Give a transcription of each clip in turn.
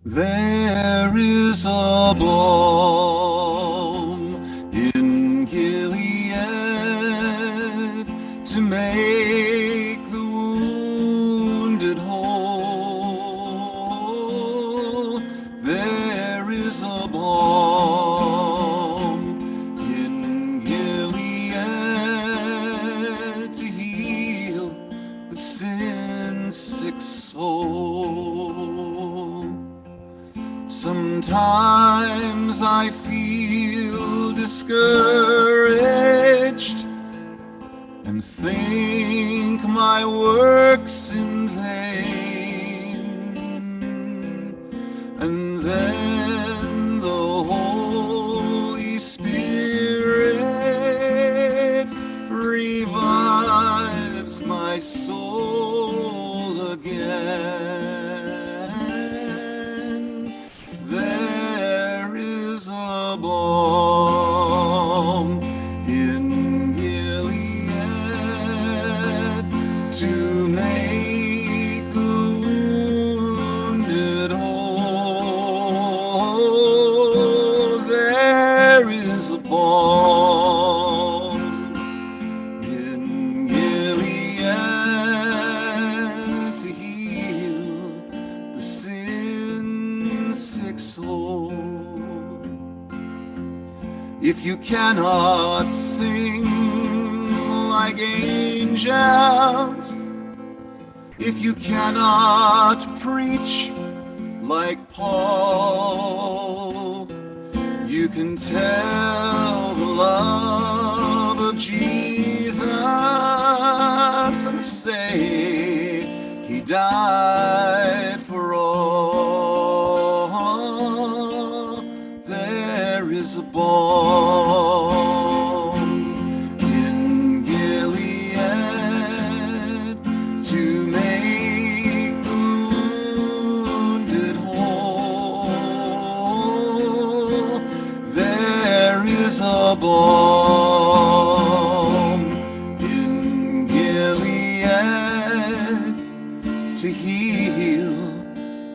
There is a balm in Gilead to make the wounded whole. There is a balm in Gilead to heal the sin-sick soul. Sometimes I feel discouraged and think my work's in vain, and then the Holy Spirit revives my soul again. There is a balm in Gilead to make the wounded whole. There is a balm in Gilead to heal the sin-sick soul. If you cannot sing like angels, if you cannot preach like Paul, you can tell the love of Jesus and say he died for all. There is a balm in Gilead to make the wounded whole. There is a balm in Gilead to heal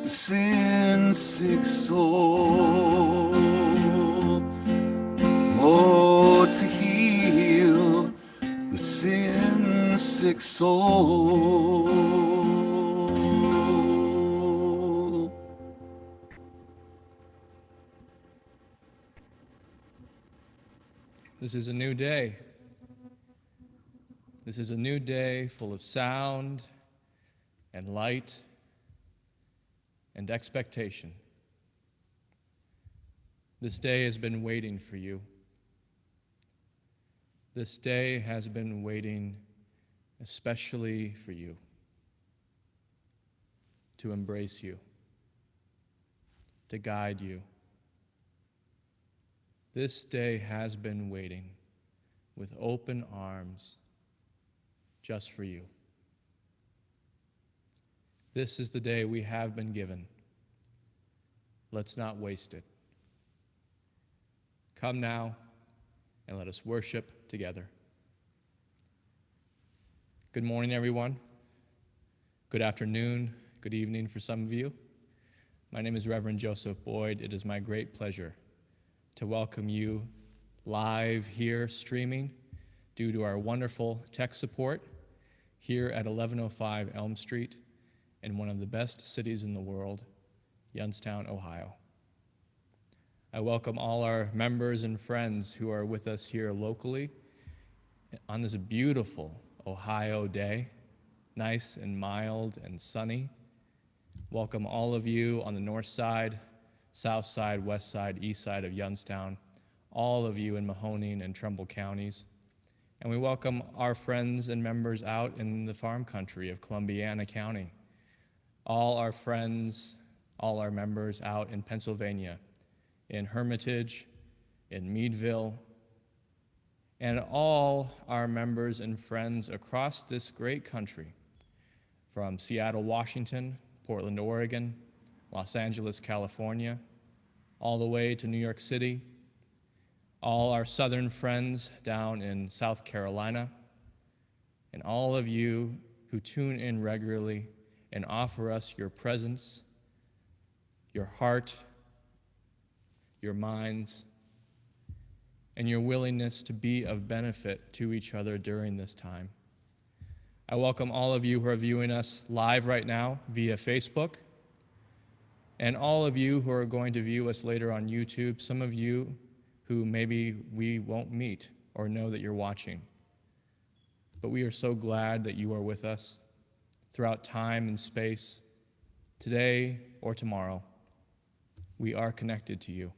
the sin-sick soul. Oh, to heal the sin-sick soul. This is a new day. This is a new day full of sound and light and expectation. This day has been waiting for you. This day has been waiting especially for you, to embrace you, to guide you. This day has been waiting with open arms just for you. This is the day we have been given. Let's not waste it. Come now and let us worship together. Good morning, everyone. Good afternoon, good evening for some of you. My name is Reverend Joseph Boyd. It is my great pleasure to welcome you live here streaming due to our wonderful tech support here at 1105 Elm Street in one of the best cities in the world, Youngstown, Ohio. I welcome all our members and friends who are with us here locally on this beautiful Ohio day, nice and mild and sunny. Welcome all of you on the north side, south side, west side, east side of Youngstown, all of you in Mahoning and Trumbull counties. And we welcome our friends and members out in the farm country of Columbiana County. All our friends, all our members out in Pennsylvania, in Hermitage, in Meadville, and all our members and friends across this great country, from Seattle, Washington, Portland, Oregon, Los Angeles, California, all the way to New York City, all our southern friends down in South Carolina, and all of you who tune in regularly and offer us your presence, your heart, your minds, and your willingness to be of benefit to each other during this time. I welcome all of you who are viewing us live right now via Facebook, and all of you who are going to view us later on YouTube, some of you who maybe we won't meet or know that you're watching. But we are so glad that you are with us throughout time and space, today or tomorrow. We are connected to you.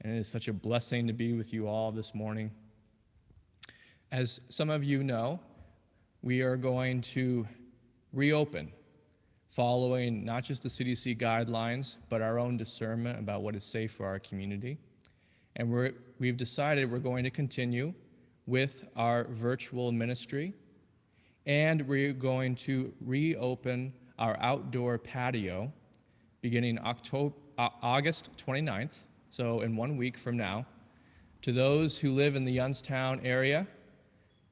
And it is such a blessing to be with you all this morning. As some of you know, we are going to reopen, following not just the CDC guidelines, but our own discernment about what is safe for our community. And we've decided we're going to continue with our virtual ministry, and we're going to reopen our outdoor patio beginning August 29th, so in 1 week from now. To those who live in the Youngstown area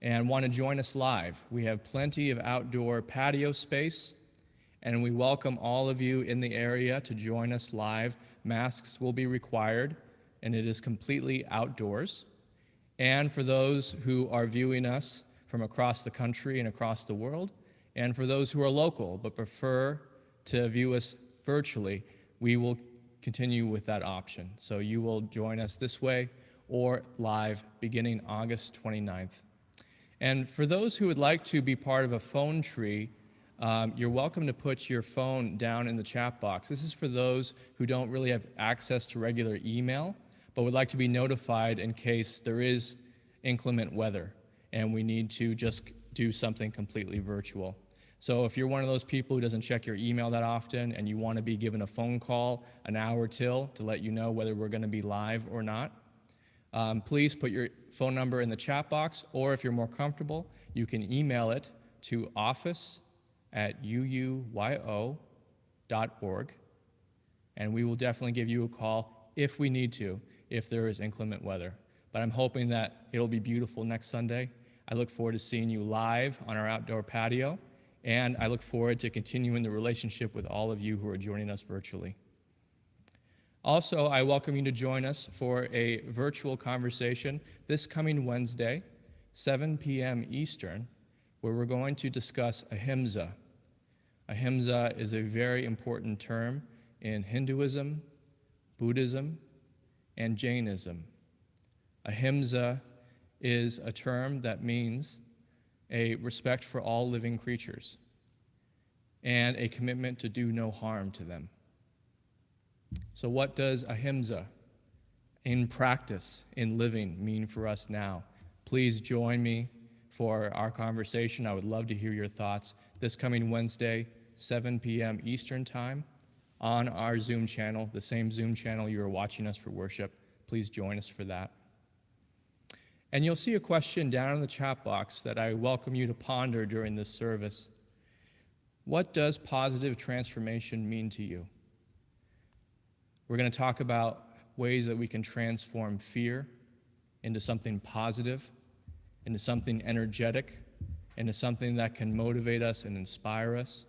and want to join us live, we have plenty of outdoor patio space, and we welcome all of you in the area to join us live. Masks will be required, and it is completely outdoors. And for those who are viewing us from across the country and across the world, and for those who are local but prefer to view us virtually, we will continue with that option. So you will join us this way or live beginning August 29th. And for those who would like to be part of a phone tree, you're welcome to put your phone down in the chat box. This is for those who don't really have access to regular email, but would like to be notified in case there is inclement weather and we need to just do something completely virtual. So if you're one of those people who doesn't check your email that often and you want to be given a phone call an hour till to let you know whether we're going to be live or not, please put your phone number in the chat box, or if you're more comfortable, you can email it to office@UUYO.org, and we will definitely give you a call if we need to, if there is inclement weather. But I'm hoping that it'll be beautiful next Sunday. I look forward to seeing you live on our outdoor patio, and I look forward to continuing the relationship with all of you who are joining us virtually. Also, I welcome you to join us for a virtual conversation this coming Wednesday, 7 p.m. Eastern, where we're going to discuss ahimsa. Ahimsa is a very important term in Hinduism, Buddhism, and Jainism. Ahimsa is a term that means a respect for all living creatures and a commitment to do no harm to them. So what does ahimsa in practice, in living, mean for us now? Please join me for our conversation. I would love to hear your thoughts this coming Wednesday, 7 p.m. Eastern Time, on our Zoom channel, the same Zoom channel you are watching us for worship. Please join us for that. And you'll see a question down in the chat box that I welcome you to ponder during this service. What does positive transformation mean to you? We're going to talk about ways that we can transform fear into something positive, into something energetic, into something that can motivate us and inspire us.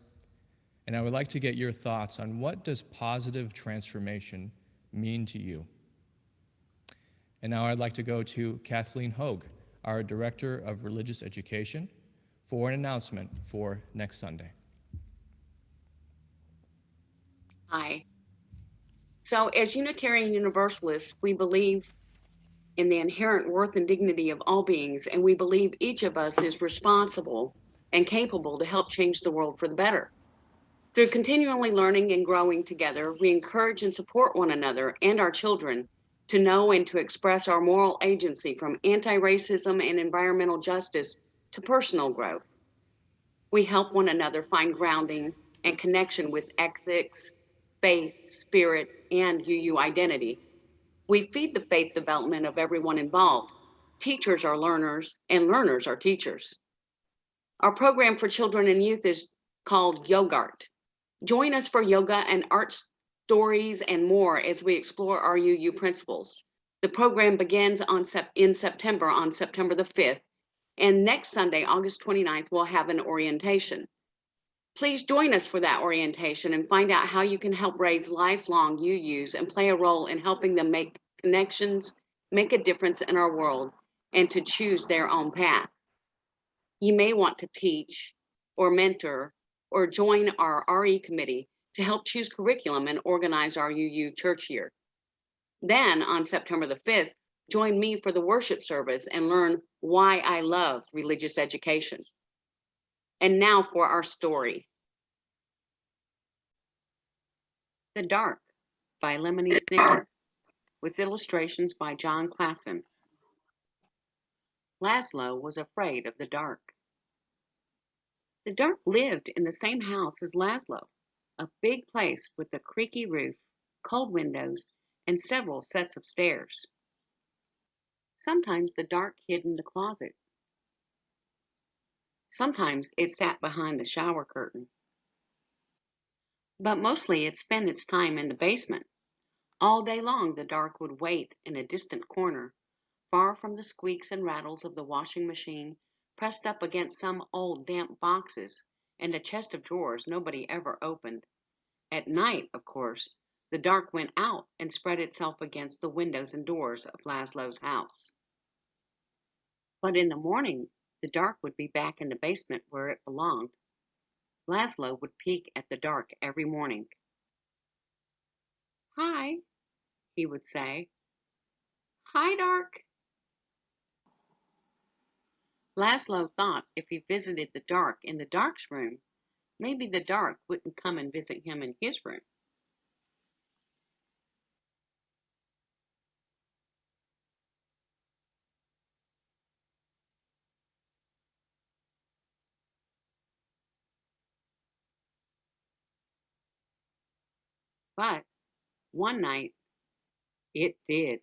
And I would like to get your thoughts on what does positive transformation mean to you? And now I'd like to go to Kathleen Hogue, our Director of Religious Education, for an announcement for next Sunday. Hi. So as Unitarian Universalists, we believe in the inherent worth and dignity of all beings, and we believe each of us is responsible and capable to help change the world for the better. Through continually learning and growing together, we encourage and support one another and our children to know and to express our moral agency, from anti-racism and environmental justice to personal growth. We help one another find grounding and connection with ethics, faith, spirit, and UU identity. We feed the faith development of everyone involved. Teachers are learners, and learners are teachers. Our program for children and youth is called Yogart. Join us for yoga and art stories and more as we explore our UU principles. The program begins in September, on September the 5th, and next Sunday, August 29th, we'll have an orientation. Please join us for that orientation and find out how you can help raise lifelong UUs and play a role in helping them make connections, make a difference in our world, and to choose their own path. You may want to teach or mentor or join our RE committee to help choose curriculum and organize our UU church year. Then on September the 5th, join me for the worship service and learn why I love religious education. And now for our story. The Dark by Lemony Snicket, with illustrations by John Klassen. Laszlo was afraid of the dark. The dark lived in the same house as Laszlo, a big place with a creaky roof, cold windows, and several sets of stairs. Sometimes the dark hid in the closet. Sometimes it sat behind the shower curtain. But mostly it spent its time in the basement. All day long the dark would wait in a distant corner, far from the squeaks and rattles of the washing machine, pressed up against some old damp boxes and a chest of drawers nobody ever opened. At night, of course, the dark went out and spread itself against the windows and doors of Laszlo's house. But in the morning, the dark would be back in the basement where it belonged. Laszlo would peek at the dark every morning. "Hi," he would say. "Hi, dark." Laszlo thought if he visited the dark in the dark's room, maybe the dark wouldn't come and visit him in his room. But one night, it did.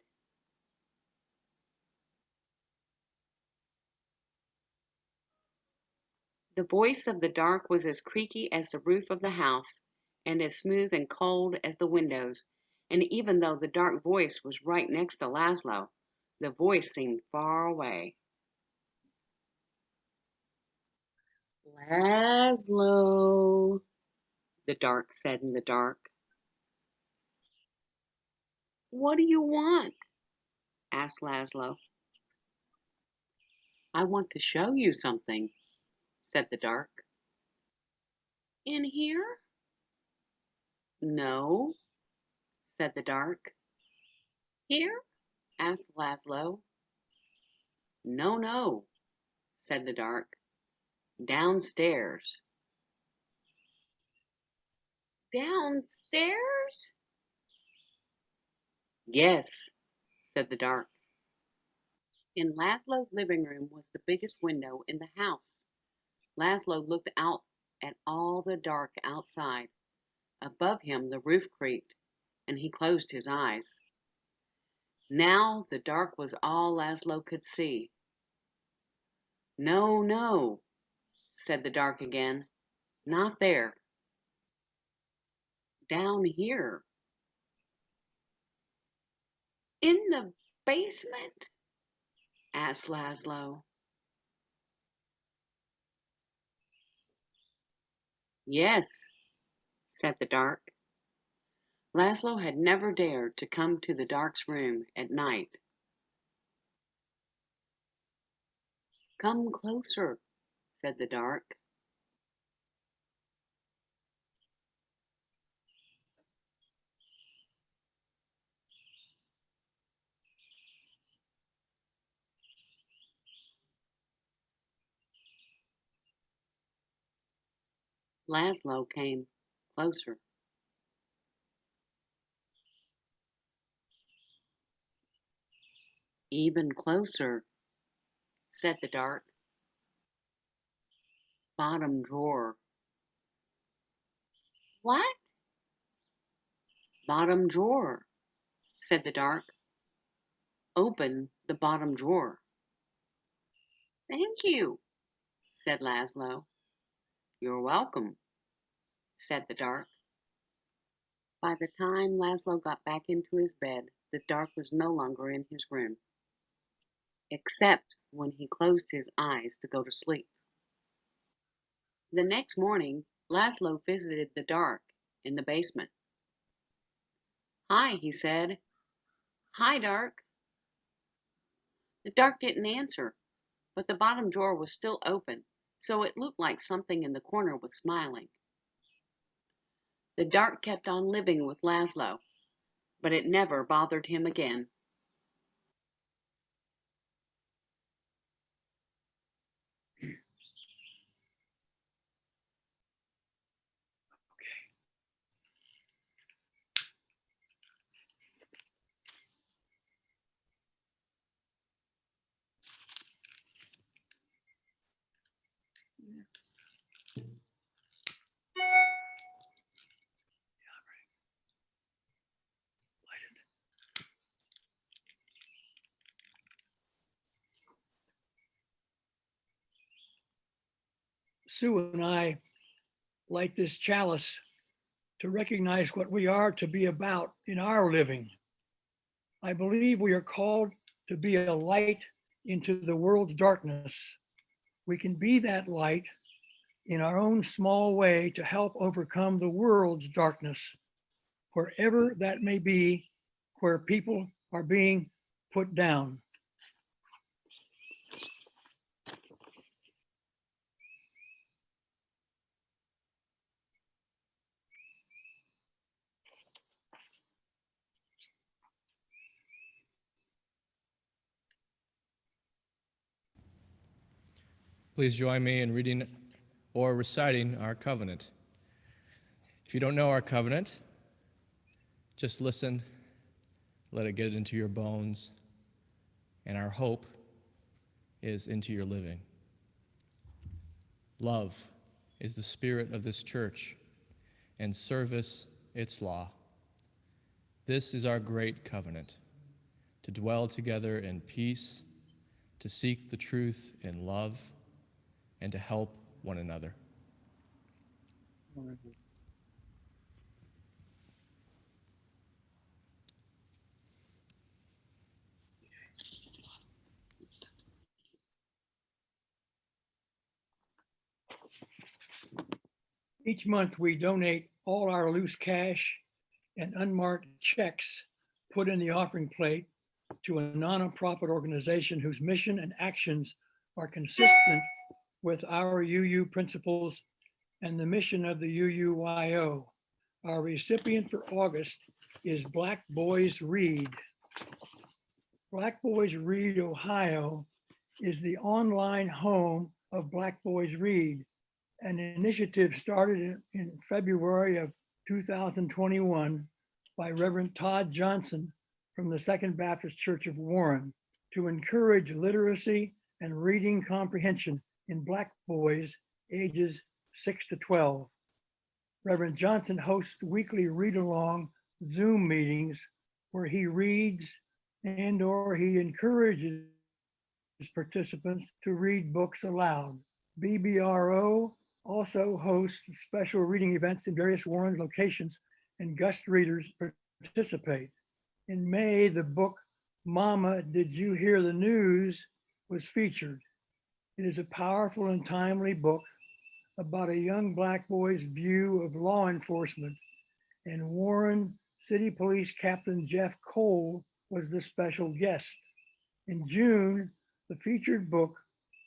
The voice of the dark was as creaky as the roof of the house, and as smooth and cold as the windows, and even though the dark voice was right next to Laszlo, the voice seemed far away. "Laszlo," the dark said in the dark. "What do you want?" asked Laszlo. "I want to show you something," said the dark. "In here?" "No," said the dark. "Here?" asked Laszlo. "No, no," said the dark. "Downstairs." "Downstairs?" "Yes," said the dark. In Laszlo's living room was the biggest window in the house. Laszlo looked out at all the dark outside. Above him the roof creaked, and he closed his eyes. Now the dark was all Laszlo could see. "No, no," said the dark again. "Not there. Down here." "In the basement?" asked Laszlo. "Yes," said the dark. Laszlo had never dared to come to the dark's room at night. "Come closer," said the dark. Laszlo came closer. "Even closer," said the dark. "Bottom drawer." "What?" "Bottom drawer," said the dark. "Open the bottom drawer." "Thank you," said Laszlo. "You're welcome," said the dark. By the time Laszlo got back into his bed, the dark was no longer in his room, except when he closed his eyes to go to sleep. The next morning, Laszlo visited the dark in the basement. "Hi," he said. "Hi, dark." The dark didn't answer, but the bottom drawer was still open, so it looked like something in the corner was smiling. The dark kept on living with Laszlo, but it never bothered him again. Sue and I light this chalice to recognize what we are to be about in our living. I believe we are called to be a light into the world's darkness. We can be that light in our own small way to help overcome the world's darkness, wherever that may be, where people are being put down. Please join me in reading or reciting our covenant. If you don't know our covenant, just listen, let it get into your bones, and our hope is into your living. Love is the spirit of this church, and service its law. This is our great covenant, to dwell together in peace, to seek the truth in love, and to help one another. Each month, we donate all our loose cash and unmarked checks put in the offering plate to a nonprofit organization whose mission and actions are consistent with our UU principles and the mission of the UUYO. Our recipient for August is Black Boys Read. Black Boys Read Ohio is the online home of Black Boys Read, an initiative started in February of 2021 by Reverend Todd Johnson from the Second Baptist Church of Warren to encourage literacy and reading comprehension in Black boys ages 6 to 12. Reverend Johnson hosts weekly read-along Zoom meetings where he reads and/or he encourages participants to read books aloud. BBRO also hosts special reading events in various Warren locations, and guest readers participate. In May, the book, Mama, Did You Hear the News, was featured. It is a powerful and timely book about a young Black boy's view of law enforcement, and Warren City Police Captain Jeff Cole was the special guest. In June, the featured book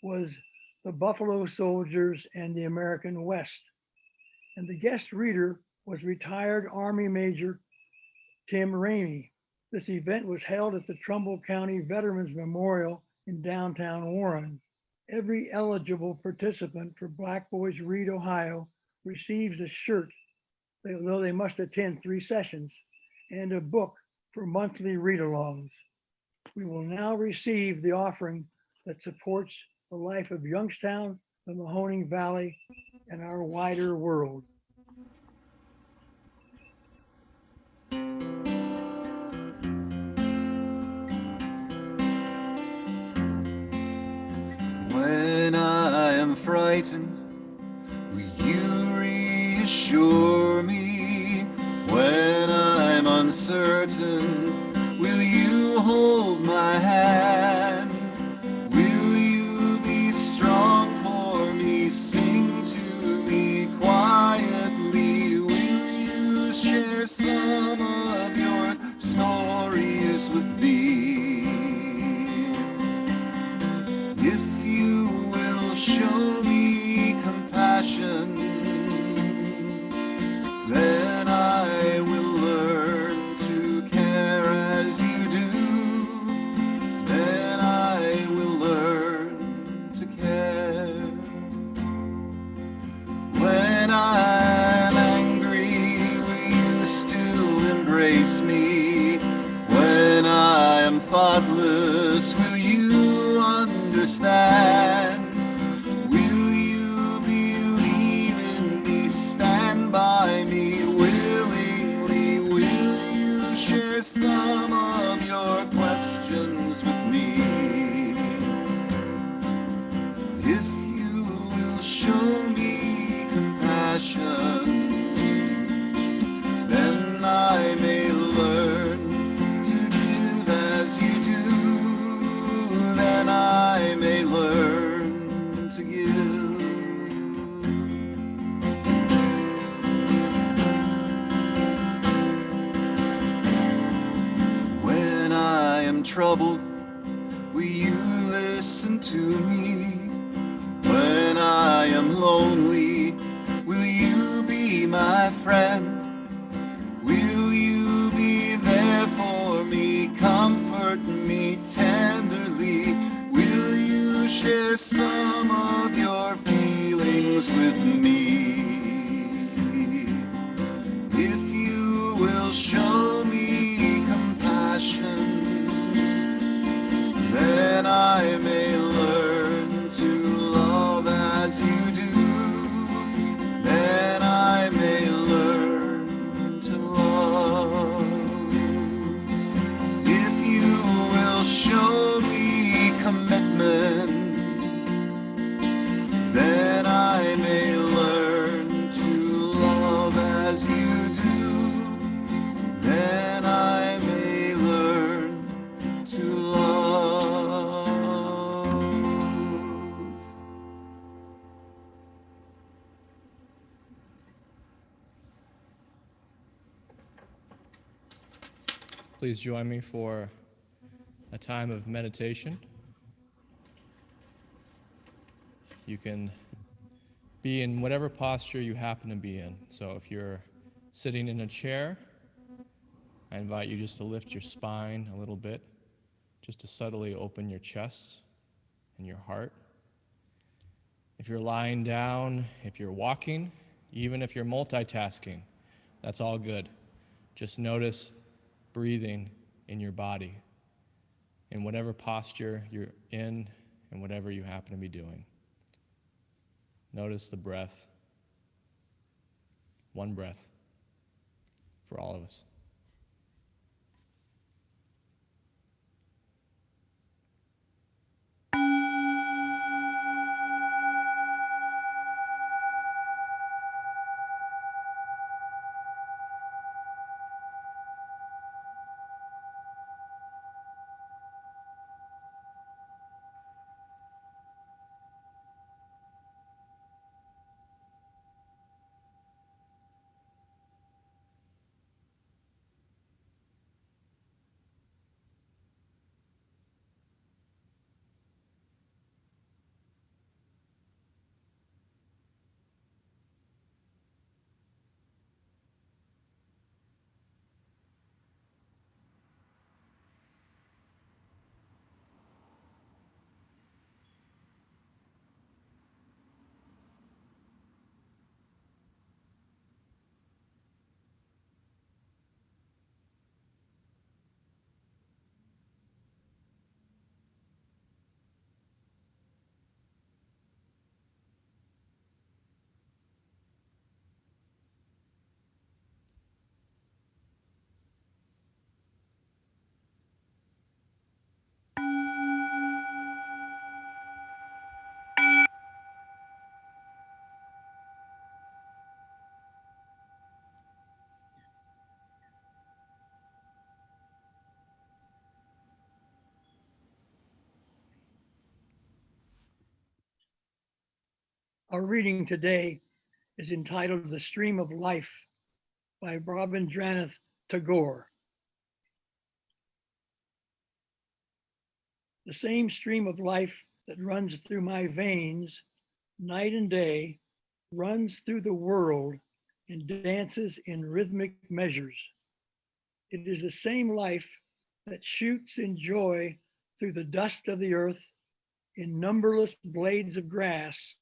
was The Buffalo Soldiers and the American West, and the guest reader was retired Army Major Tim Ramey. This event was held at the Trumbull County Veterans Memorial in downtown Warren. Every eligible participant for Black Boys Read Ohio receives a shirt, though they must attend 3 sessions, and a book for monthly read-alongs. We will now receive the offering that supports the life of Youngstown, the Mahoning Valley, and our wider world. When I am frightened, will you reassure me? When I'm uncertain, will you hold my hand? Will you be strong for me? Sing to me quietly. problems with me. If you will show me compassion, then I will learn to care as you do. Then I will learn to care. When I'm angry, will you still embrace me? When I am thoughtless, will you understand? Will you believe in me, stand by me willingly? Will you share some of your questions with me? If you will show me compassion, then I may learn to give as you do. Then I may learn to give. When I am troubled, will you listen to me? When I am lonely, will you be my friend? Will you be there for me, comfort me tenderly? Will you share some of your feelings with me? If you will show me compassion, then I may learn to love as you do. Then I may learn to love. If you will show me commitment, then I may learn to love as you do. Then I may learn to love. Please join me for a time of meditation. You can be in whatever posture you happen to be in. So if you're sitting in a chair, I invite you just to lift your spine a little bit, just to subtly open your chest and your heart. If you're lying down, if you're walking, even if you're multitasking, that's all good. Just notice breathing in your body, in whatever posture you're in and whatever you happen to be doing. Notice the breath, one breath for all of us. Our reading today is entitled The Stream of Life by Rabindranath Tagore. The same stream of life that runs through my veins night and day runs through the world and dances in rhythmic measures. It is the same life that shoots in joy through the dust of the earth in numberless blades of grass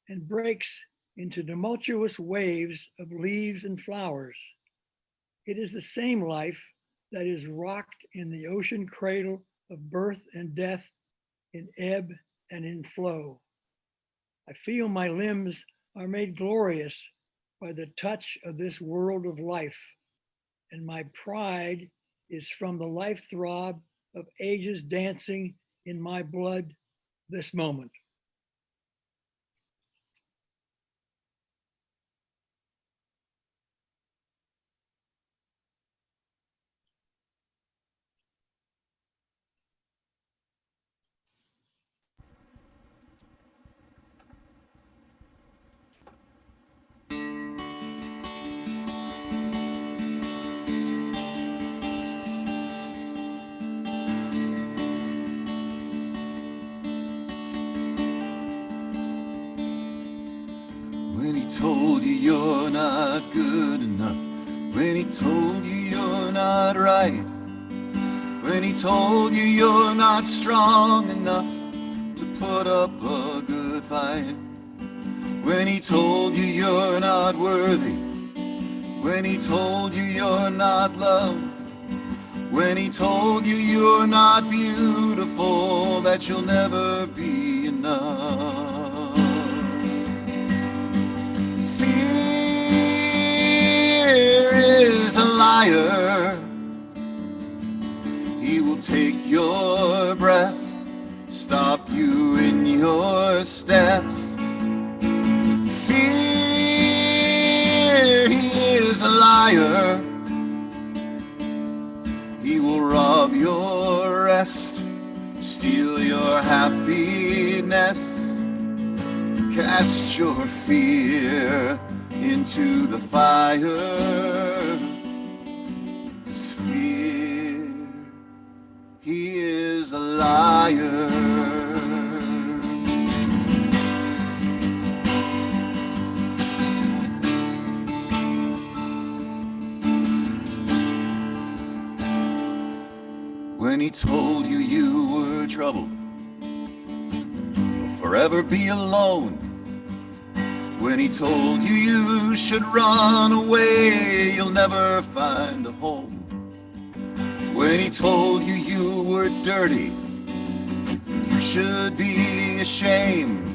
and breaks into tumultuous waves of leaves and flowers. It is the same life that is rocked in the ocean cradle of birth and death, in ebb and in flow. I feel my limbs are made glorious by the touch of this world of life, and my pride is from the life throb of ages dancing in my blood this moment. When he told you you're not good enough, when he told you you're not right, when he told you you're not strong enough to put up a good fight, when he told you you're not worthy, when he told you you're not loved, when he told you you're not beautiful, that you'll never be enough. Is a liar. He will take your breath, stop you in your steps. Fear, he is a liar. He will rob your rest, steal your happiness, cast your fear into the fire. 'Cause fear, he is a liar. When he told you you were troubled, you'll forever be alone. When he told you you should run away, you'll never find a home. When he told you you were dirty, you should be ashamed.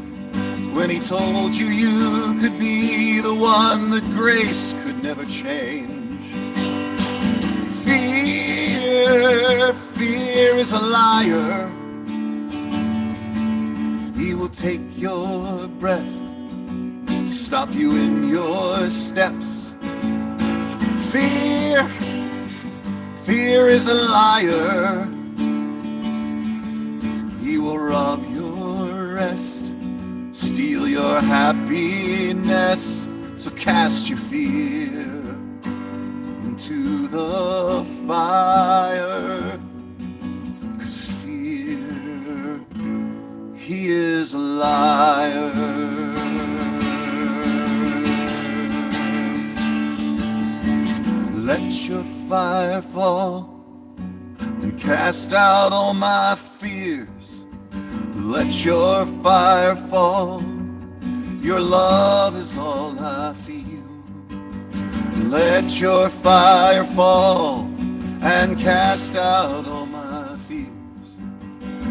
When he told you you could be the one that grace could never change. Fear, fear is a liar. He will take your breath, stop you in your steps. Fear, fear is a liar. He will rob your rest, steal your happiness. So cast your fear into the fire. 'Cause fear, he is a liar. Let your fire fall and cast out all my fears. Let your fire fall. Your love is all I feel. Let your fire fall and cast out all my fears.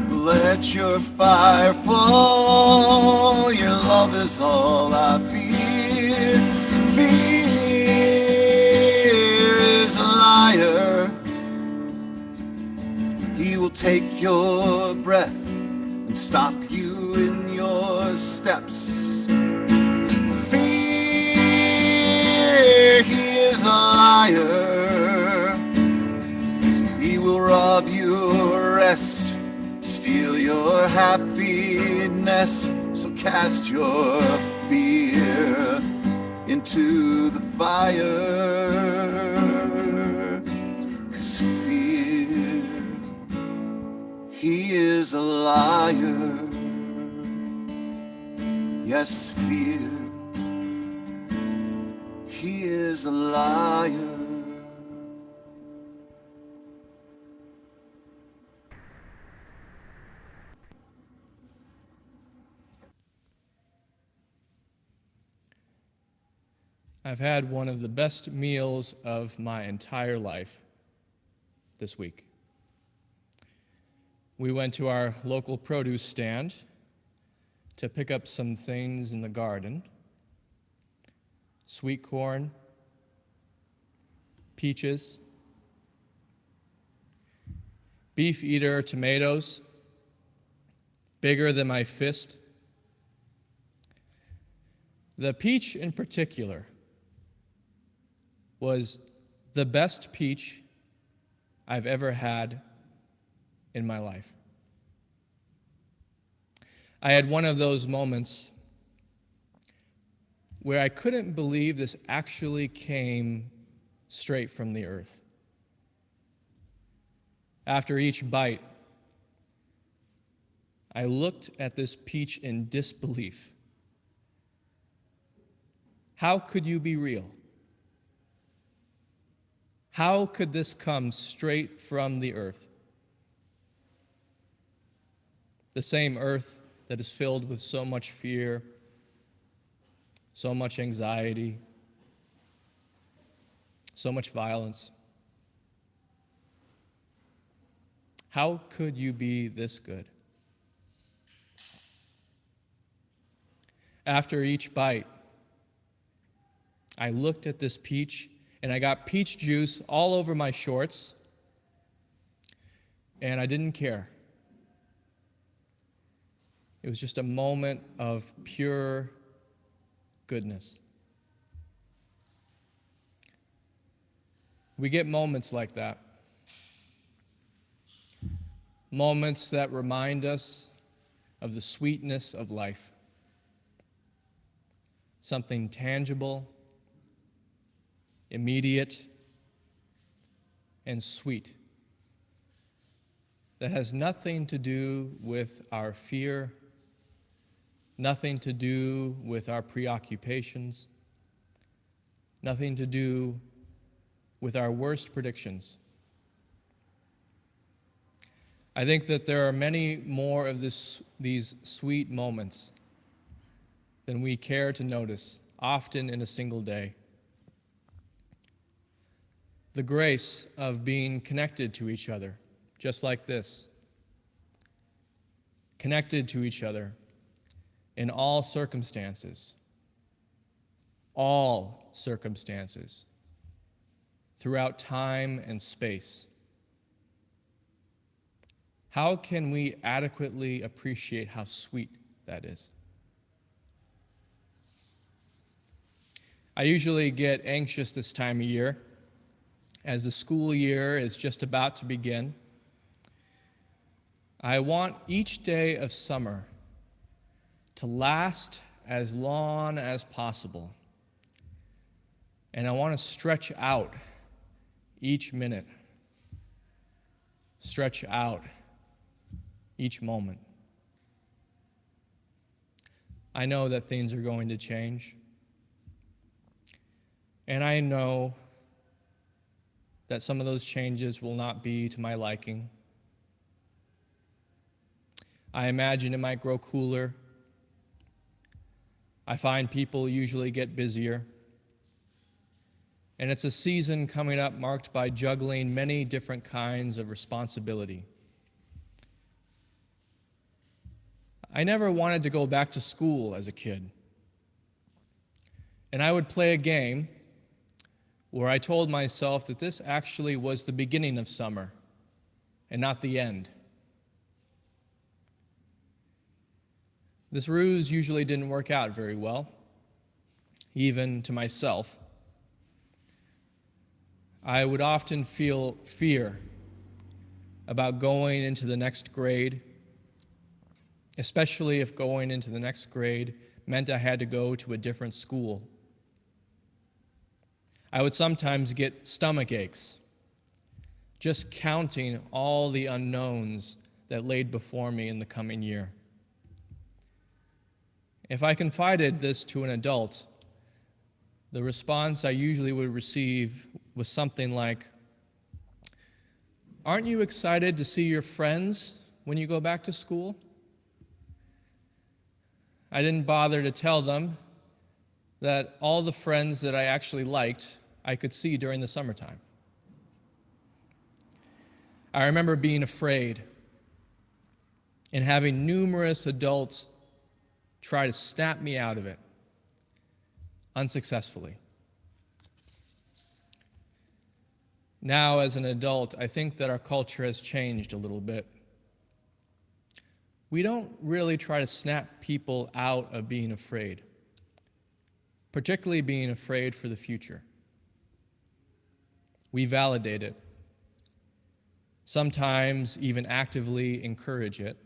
Let your fire fall. Your love is all I fear. Liar. He will take your breath and stop you in your steps. Fear, he is a liar. He will rob your rest, steal your happiness. So cast your fear into the fire. 'Cause fear, He is a liar. Yes, fear. He is a liar. I've had one of the best meals of my entire life this week. We went to our local produce stand to pick up some things in the garden: sweet corn, peaches, beef eater tomatoes, bigger than my fist. The peach in particular was the best peach I've ever had in my life. I had one of those moments where I couldn't believe this actually came straight from the earth. After each bite, I looked at this peach in disbelief. How could you be real? How could this come straight from the earth? The same earth that is filled with so much fear, so much anxiety, so much violence. How could you be this good? After each bite, I looked at this peach, and I got peach juice all over my shorts, and I didn't care. It was just a moment of pure goodness. We get moments like that. Moments that remind us of the sweetness of life. Something tangible, immediate, and sweet that has nothing to do with our fear, nothing to do with our preoccupations, nothing to do with our worst predictions. I think that there are many more of these sweet moments than we care to notice, often in a single day. The grace of being connected to each other, just like this. Connected to each other in all circumstances, throughout time and space. How can we adequately appreciate how sweet that is? I usually get anxious this time of year as the school year is just about to begin. I want each day of summer to last as long as possible. And I want to stretch out each minute, stretch out each moment. I know that things are going to change. And I know that some of those changes will not be to my liking. I imagine it might grow cooler. I find people usually get busier. And it's a season coming up marked by juggling many different kinds of responsibility. I never wanted to go back to school as a kid. And I would play a game where I told myself that this actually was the beginning of summer and not the end. This ruse usually didn't work out very well, even to myself. I would often feel fear about going into the next grade, especially if going into the next grade meant I had to go to a different school. I would sometimes get stomach aches, just counting all the unknowns that laid before me in the coming year. If I confided this to an adult, the response I usually would receive was something like, "Aren't you excited to see your friends when you go back to school?" I didn't bother to tell them that all the friends that I actually liked, I could see during the summertime. I remember being afraid and having numerous adults try to snap me out of it, unsuccessfully. Now, as an adult, I think that our culture has changed a little bit. We don't really try to snap people out of being afraid, particularly being afraid for the future. We validate it, sometimes even actively encourage it.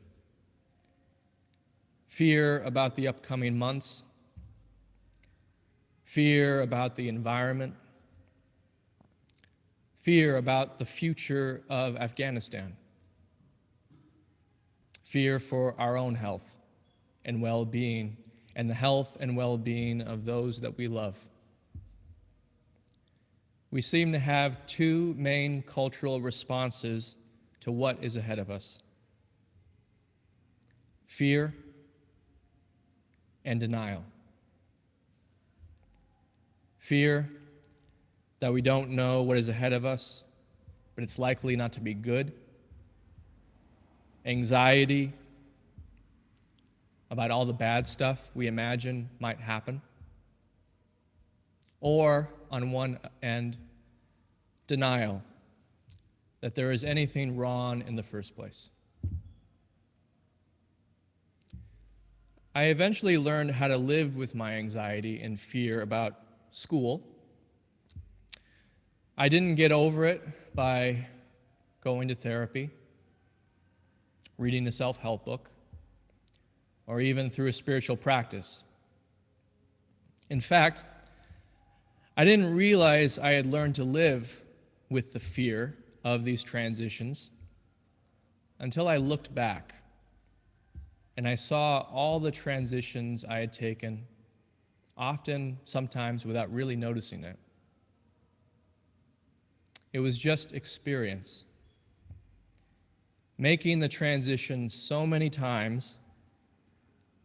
Fear about the upcoming months, fear about the environment, fear about the future of Afghanistan, fear for our own health and well-being, and the health and well-being of those that we love. We seem to have two main cultural responses to what is ahead of us: fear and denial. Fear that we don't know what is ahead of us, but it's likely not to be good. Anxiety about all the bad stuff we imagine might happen. Or, on one end, denial that there is anything wrong in the first place. I eventually learned how to live with my anxiety and fear about school. I didn't get over it by going to therapy, reading a self-help book, or even through a spiritual practice. In fact, I didn't realize I had learned to live with the fear of these transitions until I looked back and I saw all the transitions I had taken, often, sometimes without really noticing it. It was just experience. Making the transition so many times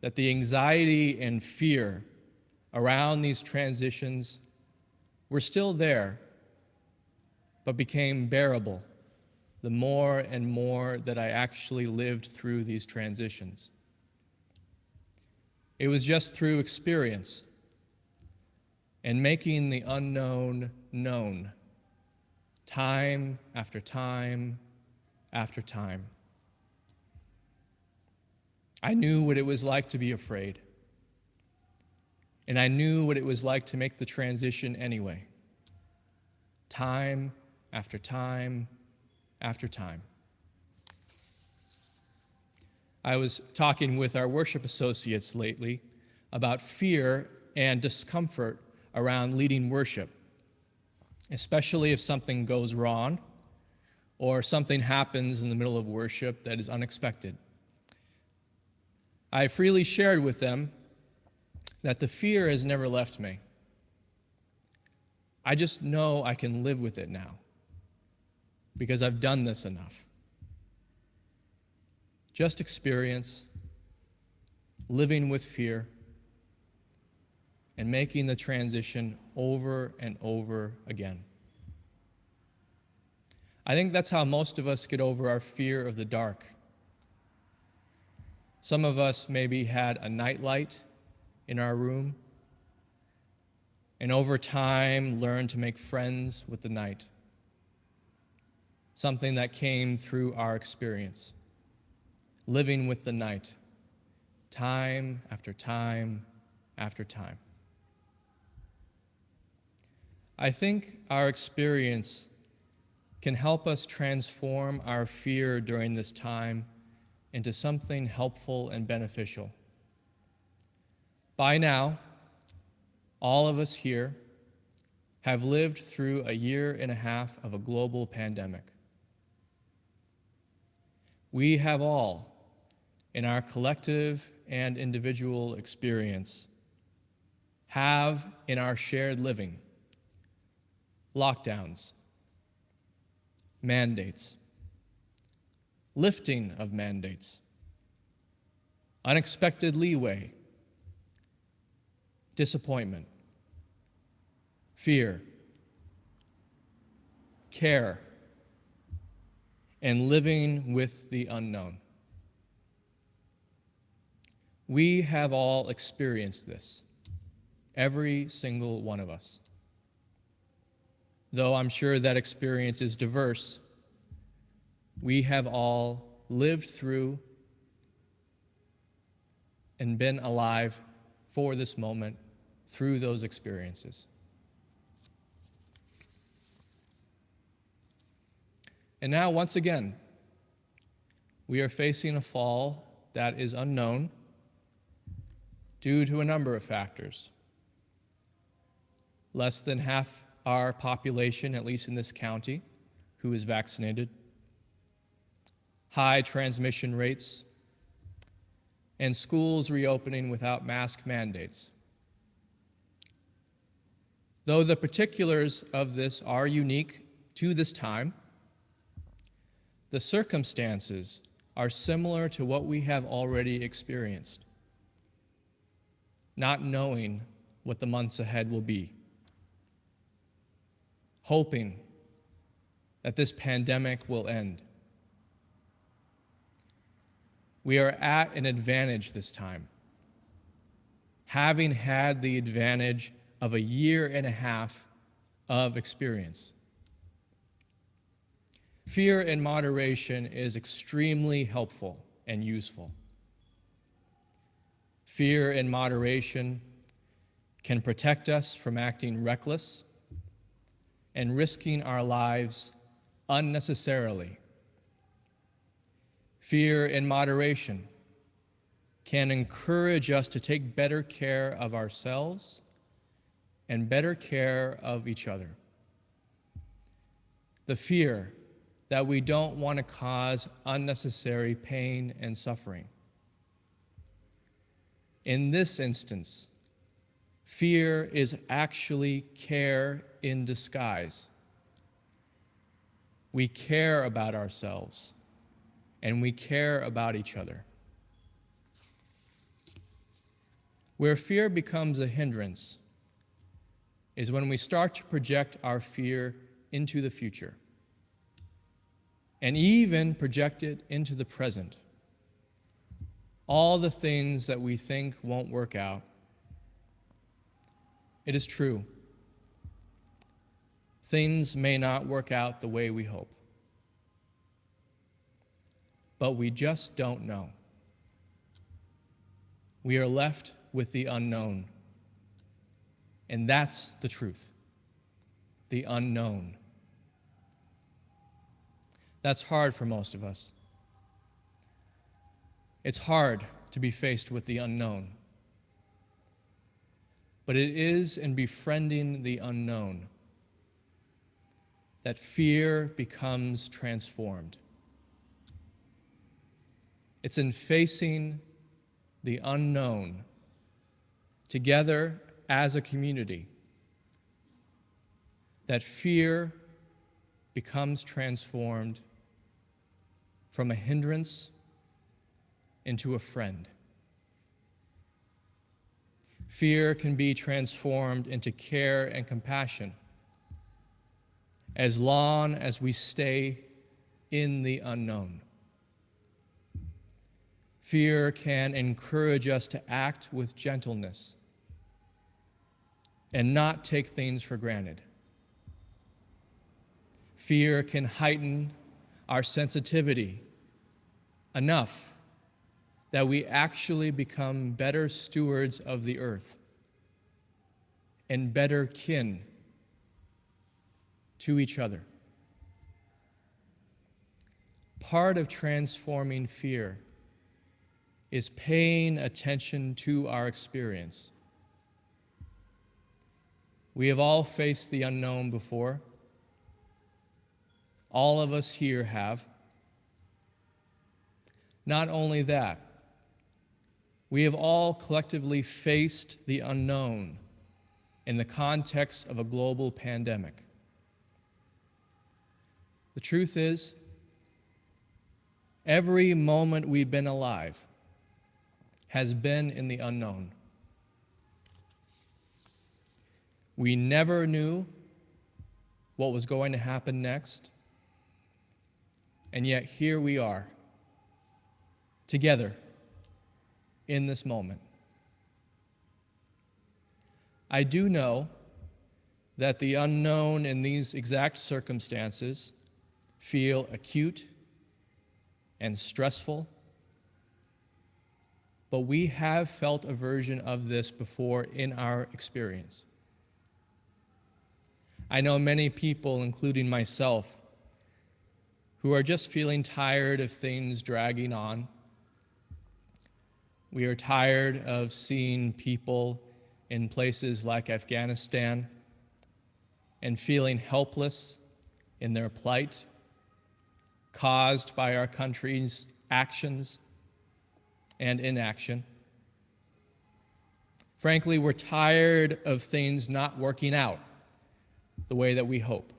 that the anxiety and fear around these transitions were still there, but became bearable the more and more that I actually lived through these transitions. It was just through experience and making the unknown known, time after time after time. I knew what it was like to be afraid, and I knew what it was like to make the transition anyway, time after time after time. I was talking with our worship associates lately about fear and discomfort around leading worship, especially if something goes wrong or something happens in the middle of worship that is unexpected. I freely shared with them that the fear has never left me. I just know I can live with it now because I've done this enough. Just experience, living with fear, and making the transition over and over again. I think that's how most of us get over our fear of the dark. Some of us maybe had a nightlight in our room, and over time learned to make friends with the night, something that came through our experience, living with the night, time after time after time. I think our experience can help us transform our fear during this time into something helpful and beneficial. By now, all of us here have lived through a year and a half of a global pandemic. We have all, in our collective and individual experience, have in our shared living lockdowns, mandates, lifting of mandates, unexpected leeway, disappointment, fear, care, and living with the unknown. We have all experienced this, every single one of us. Though I'm sure that experience is diverse, we have all lived through and been alive for this moment through those experiences. And now, once again, we are facing a fall that is unknown due to a number of factors. Less than half our population, at least in this county, who is vaccinated, high transmission rates, and schools reopening without mask mandates. Though the particulars of this are unique to this time, the circumstances are similar to what we have already experienced, not knowing what the months ahead will be, hoping that this pandemic will end. We are at an advantage this time, having had the advantage of a year and a half of experience. Fear in moderation is extremely helpful and useful. Fear in moderation can protect us from acting reckless and risking our lives unnecessarily. Fear in moderation can encourage us to take better care of ourselves and better care of each other. The fear that we don't want to cause unnecessary pain and suffering. In this instance, fear is actually care in disguise. We care about ourselves, and we care about each other. Where fear becomes a hindrance is when we start to project our fear into the future, and even project it into the present. All the things that we think won't work out. It is true. Things may not work out the way we hope. But we just don't know. We are left with the unknown. And that's the truth. The unknown. That's hard for most of us. It's hard to be faced with the unknown. But it is in befriending the unknown that fear becomes transformed. It's in facing the unknown together as a community that fear becomes transformed from a hindrance into a friend. Fear can be transformed into care and compassion as long as we stay in the unknown. Fear can encourage us to act with gentleness and not take things for granted. Fear can heighten our sensitivity enough that we actually become better stewards of the earth and better kin to each other. Part of transforming fear is paying attention to our experience. We have all faced the unknown before. All of us here have. Not only that, we have all collectively faced the unknown in the context of a global pandemic. The truth is, every moment we've been alive has been in the unknown. We never knew what was going to happen next, and yet here we are, together in this moment. I do know that the unknown in these exact circumstances feel acute and stressful, but we have felt a version of this before in our experience. I know many people, including myself, who are just feeling tired of things dragging on. We are tired of seeing people in places like Afghanistan and feeling helpless in their plight caused by our country's actions and inaction. Frankly, we're tired of things not working out the way that we hope.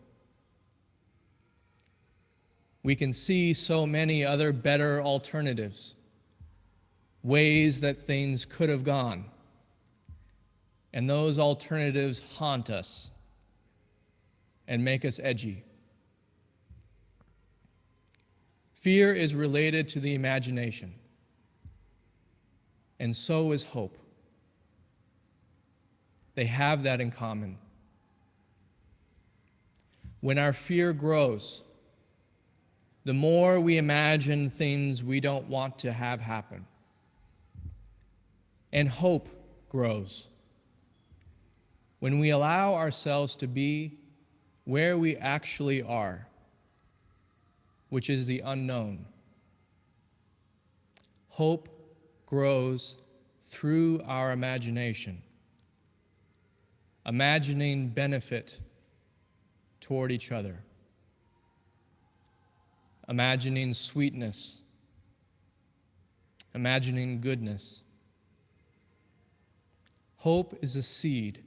We can see so many other better alternatives, ways that things could have gone, and those alternatives haunt us and make us edgy. Fear is related to the imagination, and so is hope. They have that in common. When our fear grows, the more we imagine things we don't want to have happen. And hope grows when we allow ourselves to be where we actually are, which is the unknown. Hope grows through our imagination, imagining benefit toward each other, imagining sweetness, imagining goodness. Hope is a seed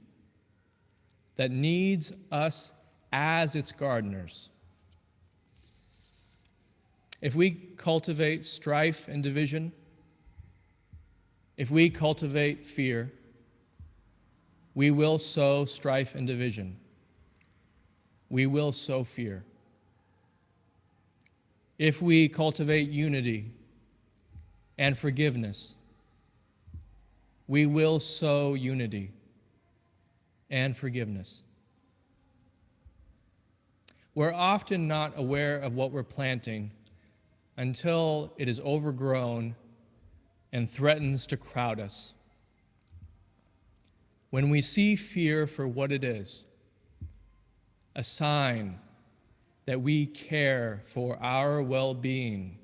that needs us as its gardeners. If we cultivate strife and division, if we cultivate fear, we will sow strife and division. We will sow fear. If we cultivate unity and forgiveness, we will sow unity and forgiveness. We're often not aware of what we're planting until it is overgrown and threatens to crowd us. When we see fear for what it is, a sign that we care for our well-being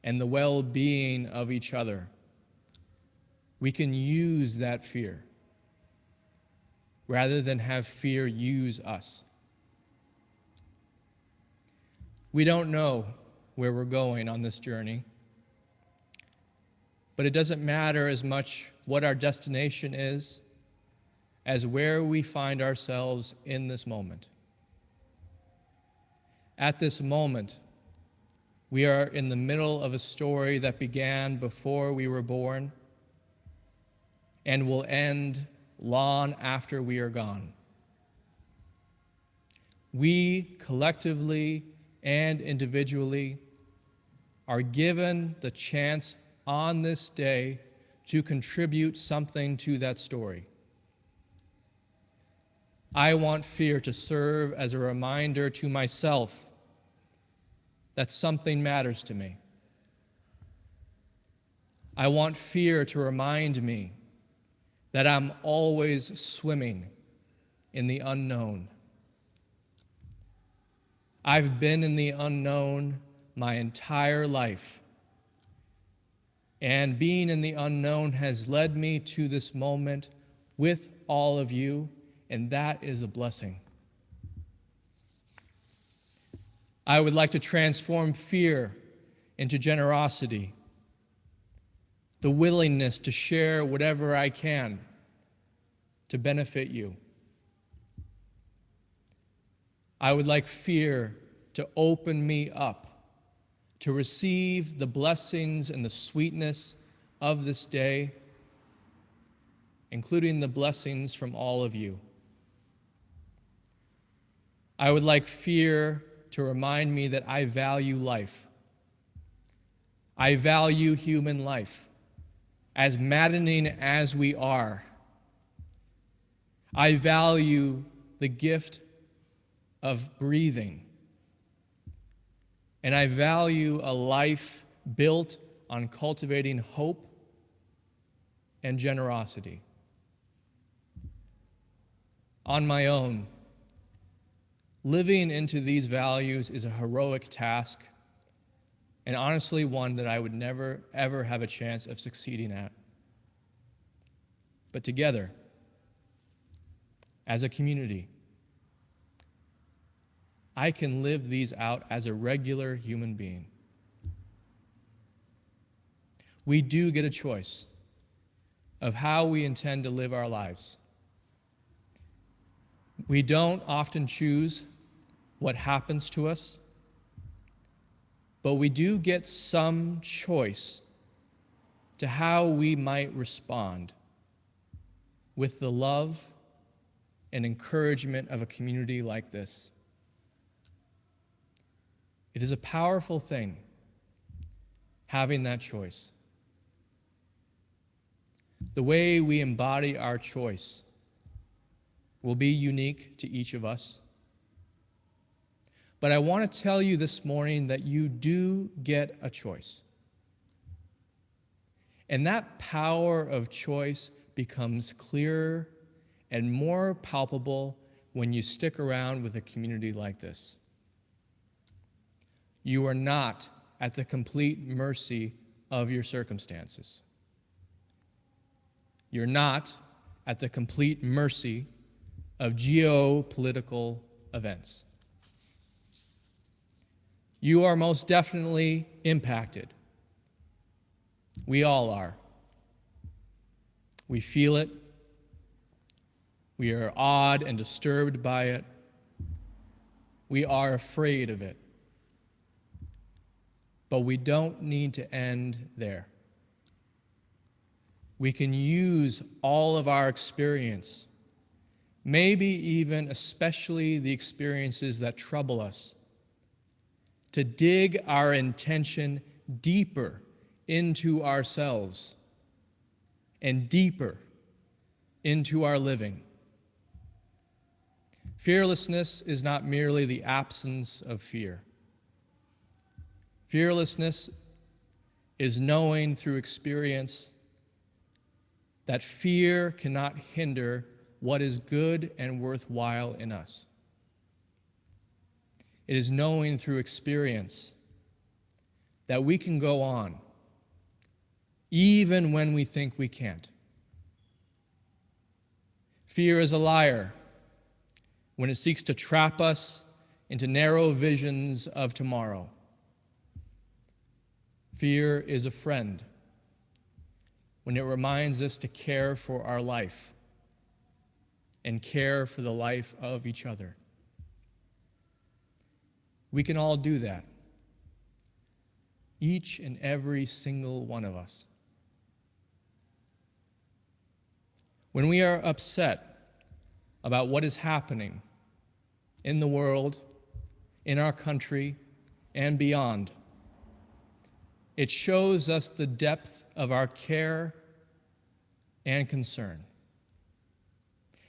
and the well-being of each other, we can use that fear rather than have fear use us. We don't know where we're going on this journey, but it doesn't matter as much what our destination is as where we find ourselves in this moment. At this moment, we are in the middle of a story that began before we were born and will end long after we are gone. We collectively and individually are given the chance on this day to contribute something to that story. I want fear to serve as a reminder to myself that something matters to me. I want fear to remind me that I'm always swimming in the unknown. I've been in the unknown my entire life, and being in the unknown has led me to this moment with all of you, and that is a blessing. I would like to transform fear into generosity, the willingness to share whatever I can to benefit you. I would like fear to open me up to receive the blessings and the sweetness of this day, including the blessings from all of you. I would like fear to remind me that I value life. I value human life, as maddening as we are. I value the gift of breathing. And I value a life built on cultivating hope and generosity. On my own, living into these values is a heroic task, and honestly one that I would never, ever have a chance of succeeding at. But together, as a community, I can live these out as a regular human being. We do get a choice of how we intend to live our lives. We don't often choose what happens to us, but we do get some choice to how we might respond with the love and encouragement of a community like this. It is a powerful thing, having that choice. The way we embody our choice will be unique to each of us. But I want to tell you this morning that you do get a choice. And that power of choice becomes clearer and more palpable when you stick around with a community like this. You are not at the complete mercy of your circumstances. You're not at the complete mercy of geopolitical events. You are most definitely impacted. We all are. We feel it. We are awed and disturbed by it. We are afraid of it. But we don't need to end there. We can use all of our experience, maybe even especially the experiences that trouble us, to dig our intention deeper into ourselves and deeper into our living. Fearlessness is not merely the absence of fear. Fearlessness is knowing through experience that fear cannot hinder what is good and worthwhile in us. It is knowing through experience that we can go on, even when we think we can't. Fear is a liar when it seeks to trap us into narrow visions of tomorrow. Fear is a friend when it reminds us to care for our life and care for the life of each other. We can all do that, each and every single one of us. When we are upset about what is happening in the world, in our country, and beyond, it shows us the depth of our care and concern.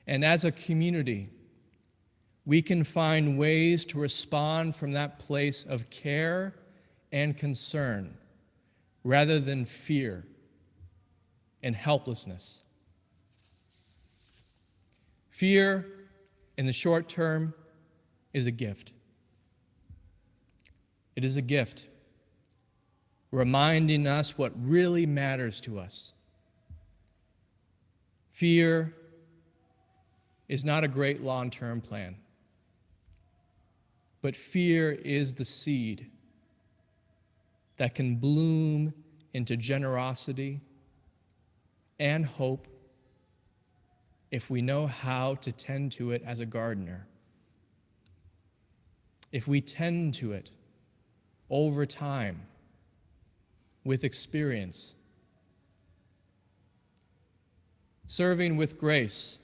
And as a community, we can find ways to respond from that place of care and concern rather than fear and helplessness. Fear, in the short term, is a gift. It is a gift, reminding us what really matters to us. Fear is not a great long-term plan, but fear is the seed that can bloom into generosity and hope if we know how to tend to it as a gardener. If we tend to it over time with experience. Serving with grace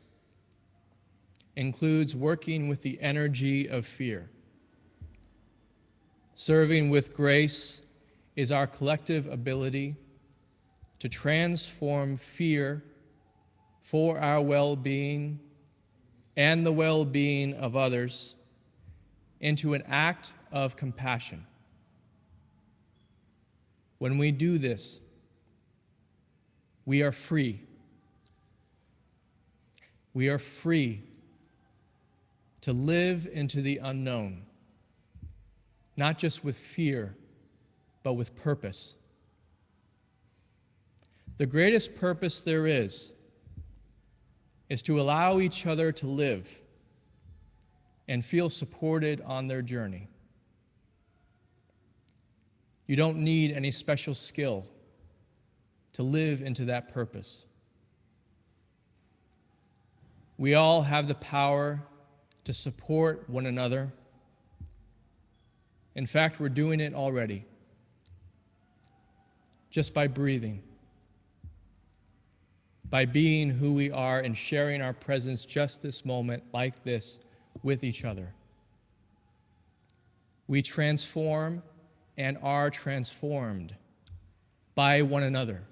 includes working with the energy of fear. Serving with grace is our collective ability to transform fear for our well-being and the well-being of others into an act of compassion. When we do this, we are free. We are free to live into the unknown, not just with fear, but with purpose. The greatest purpose there is to allow each other to live and feel supported on their journey. You don't need any special skill to live into that purpose. We all have the power to support one another. In fact, we're doing it already, just by breathing, by being who we are and sharing our presence just this moment like this with each other. We transform and are transformed by one another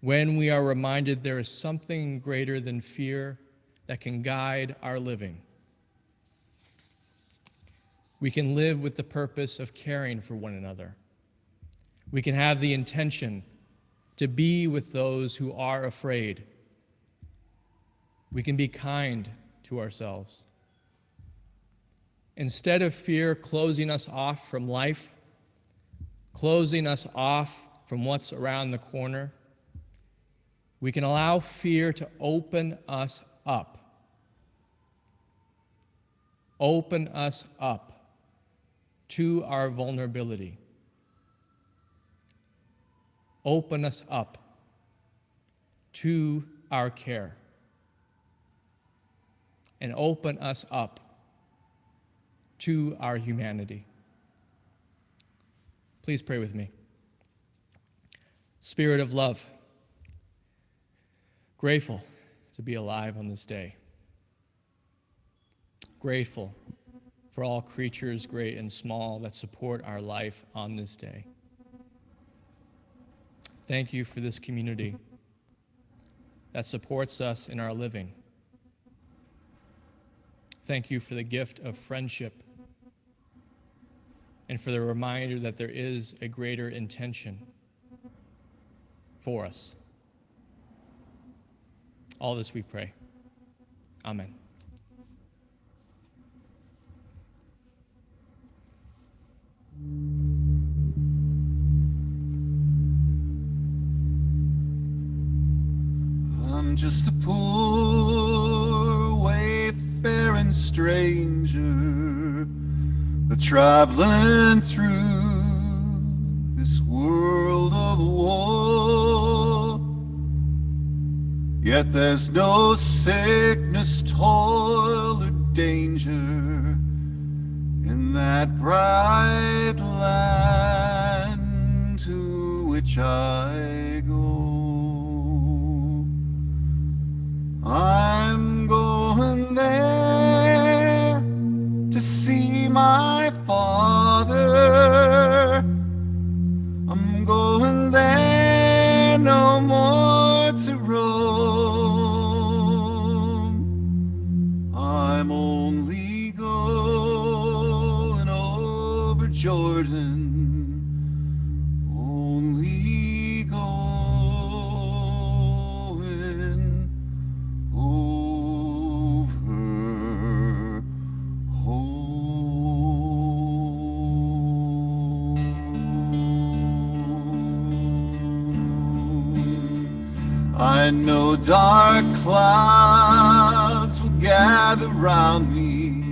when we are reminded there is something greater than fear that can guide our living. We can live with the purpose of caring for one another. We can have the intention to be with those who are afraid. We can be kind to ourselves. Instead of fear closing us off from life, closing us off from what's around the corner, we can allow fear to open us up. Open us up to our vulnerability. Open us up to our care. And open us up to our humanity. Please pray with me. Spirit of love, grateful to be alive on this day. Grateful for all creatures, great and small, that support our life on this day. Thank you for this community that supports us in our living. Thank you for the gift of friendship and for the reminder that there is a greater intention for us. All this we pray. Amen. I'm just a poor wayfaring stranger, a traveling through this world of war. Yet there's no sickness, toil, or danger in that bright land to which I go. I'm going there to see my Father. I'm going there no more to roam. I'm only going over Jordan. Only going over home. I know dark clouds will gather round me.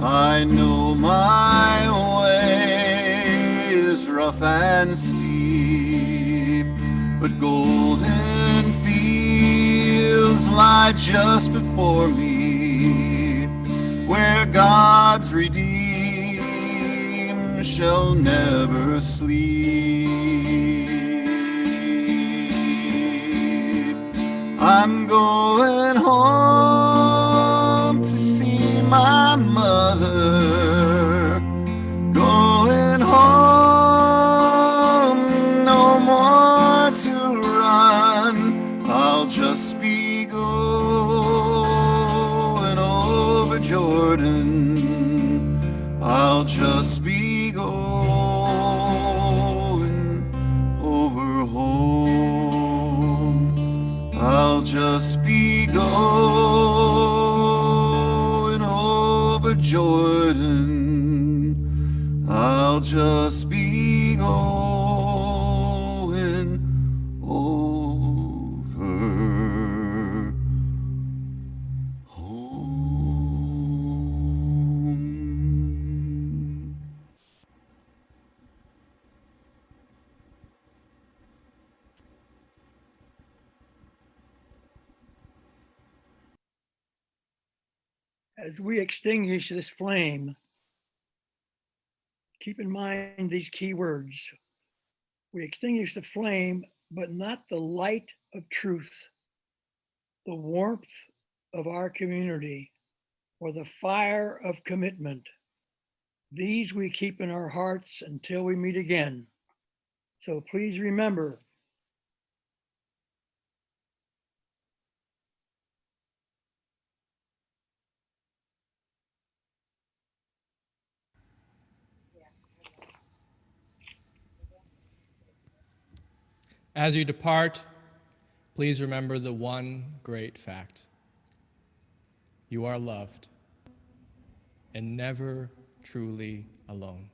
I know my way is rough and steep, but golden fields lie just before me, where God's redeemed shall never sleep. I'm going home to see my mother, going home, no more to run. I'll just be going over Jordan. I'll just be going over home. I'll just be going over Jordan. I'll just be going over home. As we extinguish this flame, keep in mind these key words. We extinguish the flame, but not the light of truth, the warmth of our community, or the fire of commitment. These we keep in our hearts until we meet again. So please remember, As you depart, please remember the one great fact. You are loved and never truly alone.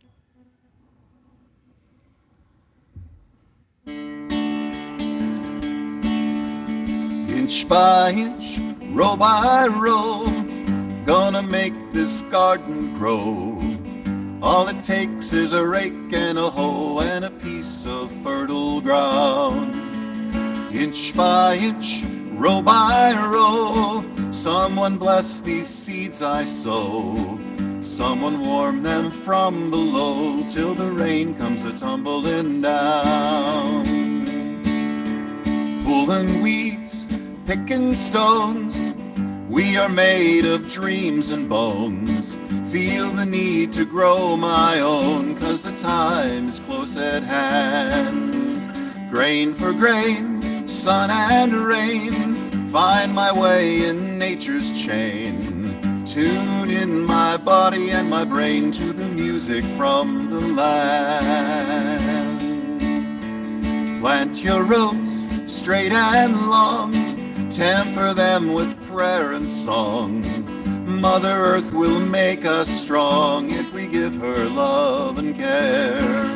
Inch by inch, row by row, gonna make this garden grow. All it takes is a rake and a hoe and a piece of fertile ground. Inch by inch, row by row, someone bless these seeds I sow. Someone warm them from below till the rain comes a-tumbling down. Pulling weeds, picking stones, we are made of dreams and bones. Feel the need to grow my own, 'cause the time is close at hand. Grain for grain, sun and rain, find my way in nature's chain. Tune in my body and my brain to the music from the land. Plant your rows straight and long, temper them with prayer and song. Mother Earth will make us strong if we give her love and care.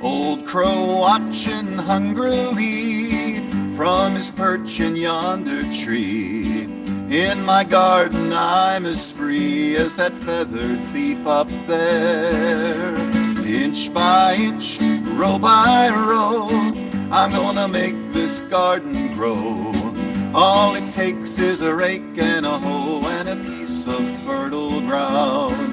Old crow watching hungrily from his perch in yonder tree. In my garden I'm as free as that feathered thief up there. Inch by inch, row by row, I'm gonna make this garden grow. All it takes is a rake and a hoe and a piece of fertile ground.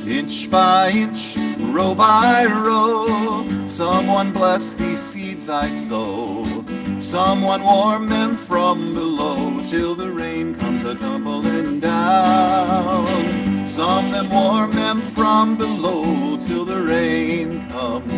Inch by inch, row by row, someone bless these seeds I sow. Someone warm them from below till the rain comes a-tumbling down. Some them warm them from below till the rain comes